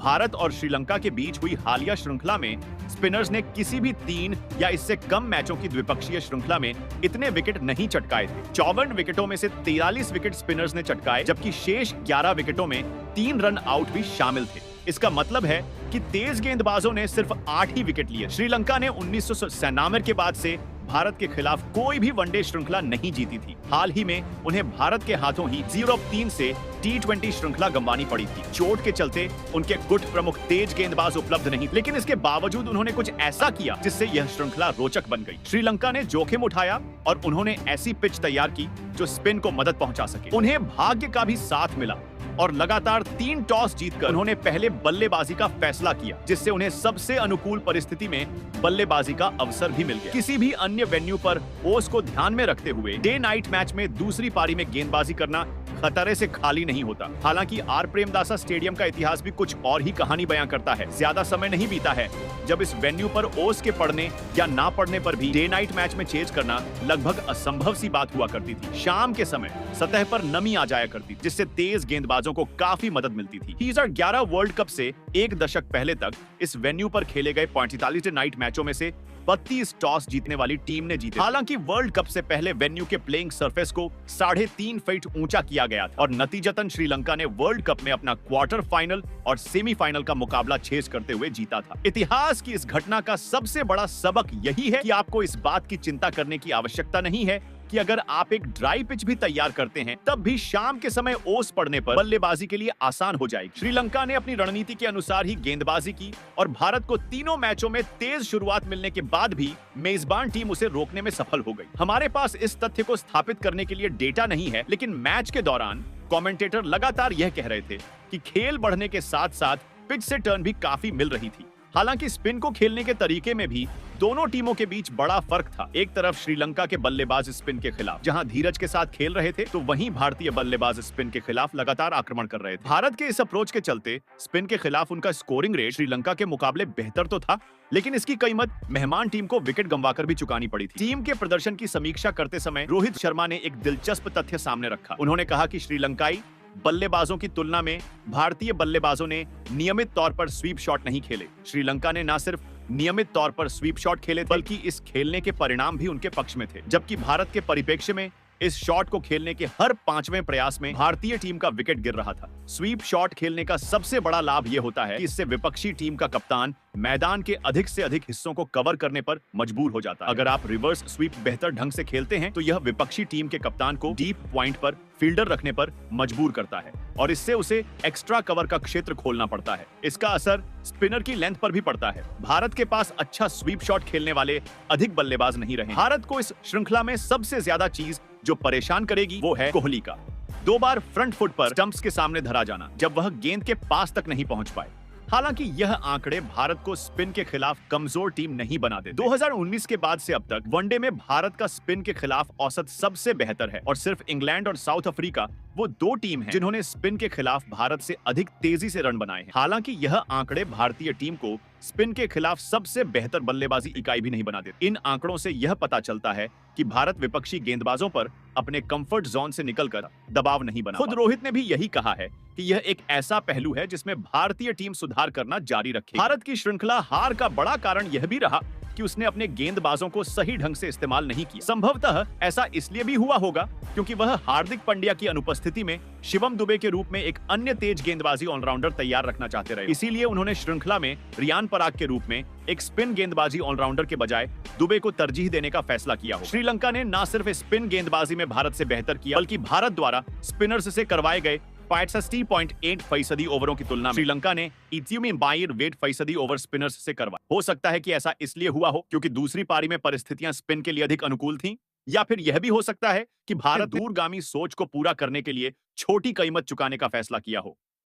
भारत और श्रीलंका के बीच हुई हालिया श्रृंखला में स्पिनर्स ने किसी भी 3 या इससे कम मैचों की द्विपक्षीय श्रृंखला में इतने विकेट नहीं चटकाए थे। 54 विकेटों में से 43 विकेट स्पिनर्स ने चटकाए, जबकि शेष 11 विकेटों में 3 रन आउट भी शामिल थे। इसका मतलब है कि तेज गेंदबाजों ने सिर्फ 8 ही विकेट लिए। श्रीलंका ने 1997 के बाद से भारत के खिलाफ कोई भी वनडे श्रृंखला नहीं जीती थी। हाल ही में उन्हें भारत के हाथों ही 0-3 से T20 श्रृंखला गंवानी पड़ी थी। चोट के चलते उनके गुट प्रमुख तेज गेंदबाज उपलब्ध नहीं, लेकिन इसके बावजूद उन्होंने कुछ ऐसा किया जिससे यह श्रृंखला रोचक बन गई। श्रीलंका ने जोखिम उठाया और उन्होंने ऐसी पिच तैयार की जो स्पिन को मदद पहुंचा सके। उन्हें भाग्य का भी साथ मिला और लगातार 3 टॉस जीतकर उन्होंने पहले बल्लेबाजी का फैसला किया, जिससे उन्हें सबसे अनुकूल परिस्थिति में बल्लेबाजी का अवसर भी मिल गया। किसी भी अन्य वेन्यू पर ओस को ध्यान में रखते हुए डे नाइट मैच में दूसरी पारी में गेंदबाजी करना खतरे से खाली नहीं होता। हालांकि आर प्रेमदासा स्टेडियम का इतिहास भी कुछ और ही कहानी बयां करता है। ज्यादा समय नहीं बीता है जब इस वेन्यू पर ओस के पड़ने या ना पड़ने पर भी डे नाइट मैच में चेज करना लगभग असंभव सी बात हुआ करती थी। शाम के समय सतह पर नमी आ जाया करती, जिससे तेज गेंदबाजों को काफी मदद मिलती थी। 2011 वर्ल्ड कप से एक दशक पहले तक इस वेन्यू पर खेले गए 45 डे नाइट मैचों में से 32 टॉस जीतने वाली टीम ने जीते। हालांकि वर्ल्ड कप से पहले वेन्यू के प्लेइंग सरफेस को 3.5 फीट ऊंचा किया गया था और नतीजतन श्रीलंका ने वर्ल्ड कप में अपना क्वार्टर फाइनल और सेमीफाइनल का मुकाबला छेज करते हुए जीता था। इतिहास की इस घटना का सबसे बड़ा सबक यही है कि आपको इस बात की चिंता करने की आवश्यकता नहीं है कि अगर आप एक ड्राई पिच भी तैयार करते हैं तब भी शाम के समय ओस पड़ने पर बल्लेबाजी के लिए आसान हो जाएगी। श्रीलंका ने अपनी रणनीति के अनुसार ही गेंदबाजी की और भारत को तीनों मैचों में तेज शुरुआत मिलने के बाद भी मेजबान टीम उसे रोकने में सफल हो गई। हमारे पास इस तथ्य को स्थापित करने के लिए डेटा नहीं है, लेकिन मैच के दौरान कमेंटेटर लगातार यह कह रहे थे कि खेल बढ़ने के साथ साथ पिच से टर्न भी काफी मिल रही थी। हालांकि स्पिन को खेलने के तरीके में भी दोनों टीमों के बीच बड़ा फर्क था। एक तरफ श्रीलंका के बल्लेबाज स्पिन के खिलाफ जहां धीरज के साथ खेल रहे थे, तो वहीं भारतीय बल्लेबाज स्पिन के खिलाफ लगातार आक्रमण कर रहे थे। भारत के इस अप्रोच के चलते स्पिन के खिलाफ उनका स्कोरिंग रेट श्रीलंका के मुकाबले बेहतर तो था, लेकिन इसकी कीमत मेहमान टीम को विकेट गंवाकर भी चुकानी पड़ी थी। टीम के प्रदर्शन की समीक्षा करते समय रोहित शर्मा ने एक दिलचस्प तथ्य सामने रखा। उन्होंने कहा कि श्रीलंकाई बल्लेबाजों की तुलना में भारतीय बल्लेबाजों ने नियमित तौर पर स्वीप शॉट नहीं खेले। श्रीलंका ने न सिर्फ नियमित तौर पर स्वीप शॉट खेले, बल्कि इस खेलने के परिणाम भी उनके पक्ष में थे। जबकि भारत के परिप्रेक्ष्य में इस शॉट को खेलने के हर 5वें प्रयास में भारतीय टीम का विकेट गिर रहा था। स्वीप शॉट खेलने का सबसे बड़ा लाभ यह होता है कि इससे विपक्षी टीम का कप्तान मैदान के अधिक से अधिक हिस्सों को कवर करने पर मजबूर हो जाता है। अगर आप रिवर्स स्वीप बेहतर ढंग से खेलते हैं तो यह विपक्षी टीम के कप्तान को डीप पॉइंट पर फील्डर रखने पर मजबूर करता है और इससे उसे एक्स्ट्रा कवर का क्षेत्र खोलना पड़ता है। इसका असर स्पिनर की लेंथ पर भी पड़ता है। भारत के पास अच्छा स्वीप शॉट खेलने वाले अधिक बल्लेबाज नहीं रहे। भारत को इस श्रृंखला में सबसे ज्यादा चीज जो परेशान करेगी वो है कोहली का 2 बार फ्रंट फुट पर स्टंप्स के सामने धरा जाना, जब वह गेंद के पास तक नहीं पहुंच पाए। हालांकि यह आंकड़े भारत को स्पिन के खिलाफ कमजोर टीम नहीं बना देते। 2019 के बाद से अब तक वनडे में भारत का स्पिन के खिलाफ औसत सबसे बेहतर है और सिर्फ इंग्लैंड और साउथ अफ्रीका वो 2 टीम हैं जिन्होंने स्पिन के खिलाफ भारत से अधिक तेजी से रन बनाए हैं। हालांकि यह आंकड़े भारतीय टीम को स्पिन के खिलाफ सबसे बेहतर बल्लेबाजी इकाई भी नहीं बना देते। इन आंकड़ों से यह पता चलता है कि भारत विपक्षी गेंदबाजों पर अपने कंफर्ट जोन से निकलकर दबाव नहीं बना। खुद रोहित ने भी यही कहा है कि यह एक ऐसा पहलू है जिसमें भारतीय टीम सुधार करना जारी रखे। भारत की श्रृंखला हार का बड़ा कारण यह भी रहा कि उसने अपने गेंदबाजों को सही ढंग से इस्तेमाल नहीं किया। संभवतः ऐसा इसलिए भी हुआ होगा क्योंकि वह हार्दिक पांड्या की अनुपस्थिति में शिवम दुबे के रूप में एक अन्य तेज गेंदबाजी ऑलराउंडर तैयार रखना चाहते रहे। इसीलिए उन्होंने श्रृंखला में रियान पराग के रूप में एक स्पिन गेंदबाजी ऑलराउंडर के बजाय दुबे को तरजीह देने का फैसला किया हो। श्रीलंका ने न सिर्फ स्पिन गेंदबाजी में भारत से बेहतर किया, बल्कि भारत द्वारा स्पिनर्स से करवाए गए 65.8% ओवरों की तुलना में श्रीलंका ने 82% ओवर स्पिनर्स से करवाए। हो सकता है कि ऐसा इसलिए हुआ हो क्योंकि दूसरी पारी में परिस्थितियां स्पिन के लिए अधिक अनुकूल थीं, या फिर यह भी हो सकता है कि भारत दूरगामी सोच को पूरा करने के लिए छोटी कीमत चुकाने का फैसला किया हो।